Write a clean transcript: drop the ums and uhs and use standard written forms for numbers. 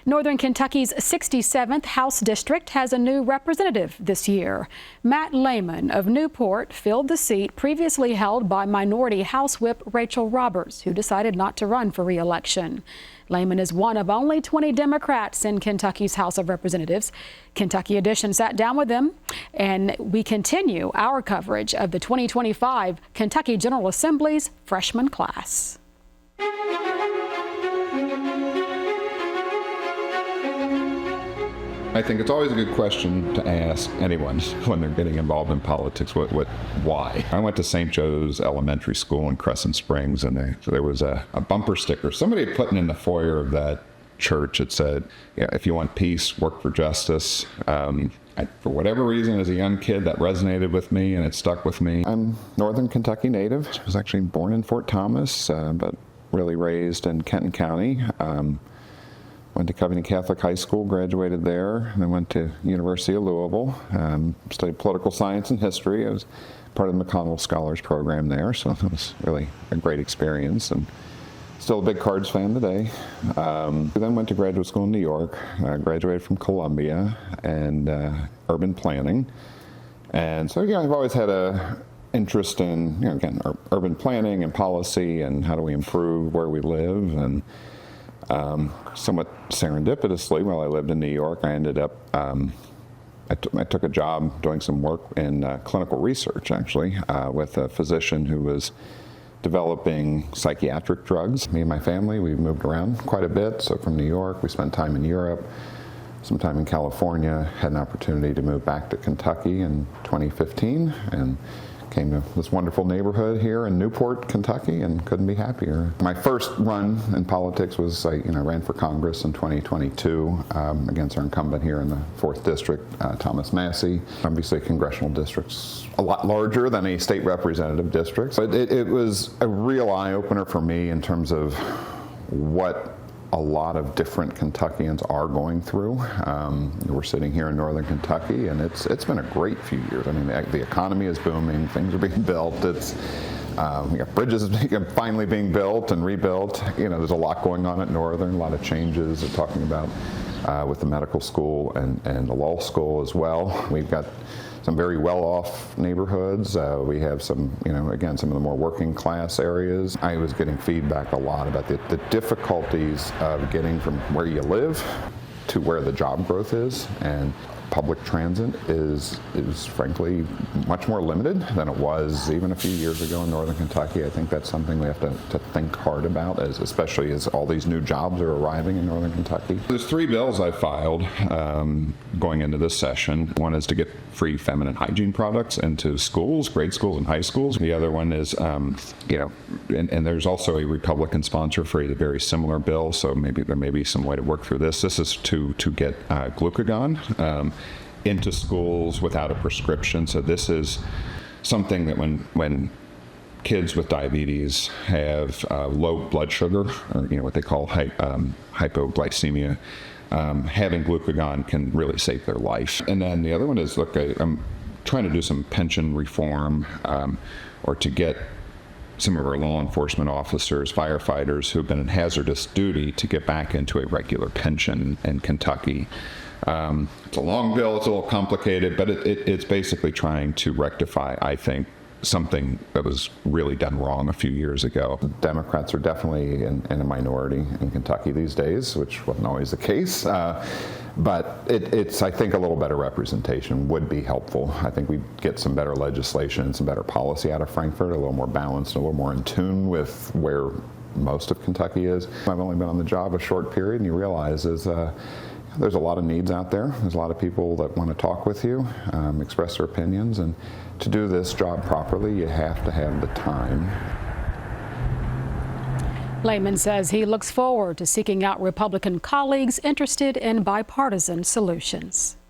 Northern Kentucky's 67th House District has a new representative this year. Matt Lehman of Newport filled the seat previously held by minority House Whip Rachel Roberts, who decided not to run for re-election. Lehman is one of only 20 Democrats in Kentucky's House of Representatives. Kentucky Edition sat down with them, and we continue our coverage of the 2025 Kentucky General Assembly's freshman class. I think it's always a good question to ask anyone when they're getting involved in politics, why? I went to St. Joe's Elementary School in Crescent Springs, and there was a bumper sticker somebody had put in the foyer of that church. It said, if you want peace, work for justice. For whatever reason, as a young kid, that resonated with me, and it stuck with me. I'm Northern Kentucky native. I was actually born in Fort Thomas, but really raised in Kenton County. Went to Covington Catholic High School, graduated there, and then went to University of Louisville, studied political science and history. I was part of the McConnell Scholars Program there, so it was really a great experience, and still a big Cards fan today. Then went to graduate school in New York, graduated from Columbia, and urban planning. And so, I've always had a interest in, again, urban planning and policy and how do we improve where we live. And somewhat serendipitously, while I lived in New York, I ended up, I took a job doing some work in clinical research, actually, with a physician who was developing psychiatric drugs. Me and my family, we moved around quite a bit. So from New York, we spent time in Europe, some time in California, had an opportunity to move back to Kentucky in 2015, and came to this wonderful neighborhood here in Newport, Kentucky, and couldn't be happier. My first run in politics was I ran for Congress in 2022 against our incumbent here in the 4th District, Thomas Massie. Obviously, a congressional district's a lot larger than a state representative district. But it was a real eye-opener for me in terms of what a lot of different Kentuckians are going through. We're sitting here in Northern Kentucky, and it's been a great few years. I mean, the economy is booming, things are being built. We got bridges finally being built and rebuilt. There's a lot going on at Northern, a lot of changes. They're talking about with the medical school and the law school as well. We've got some very well-off neighborhoods. We have some, again, some of the more working class areas. I was getting feedback a lot about the difficulties of getting from where you live to where the job growth is, and public transit is frankly much more limited than it was even a few years ago in Northern Kentucky. I think that's something we have to think hard about, especially as all these new jobs are arriving in Northern Kentucky. There's 3 bills I filed going into this session. One is to get free feminine hygiene products into schools, grade schools and high schools. The other one is, and there's also a Republican sponsor for a very similar bill, so maybe there may be some way to work through this. This is to get glucagon into schools without a prescription. So this is something that when kids with diabetes have low blood sugar, or what they call hypoglycemia, having glucagon can really save their life. And then the other one is, I'm trying to do some pension reform, or to get some of our law enforcement officers, firefighters who've been in hazardous duty to get back into a regular pension in Kentucky. It's a long bill, it's a little complicated, but it's basically trying to rectify, I think, something that was really done wrong a few years ago. Democrats are definitely in a minority in Kentucky these days, which wasn't always the case. But it's, I think, a little better representation would be helpful. I think we'd get some better legislation and some better policy out of Frankfort, a little more balanced, a little more in tune with where most of Kentucky is. I've only been on the job a short period, and you realize there's a lot of needs out there. There's a lot of people that want to talk with you, express their opinions, and to do this job properly, you have to have the time. Lehman says he looks forward to seeking out Republican colleagues interested in bipartisan solutions.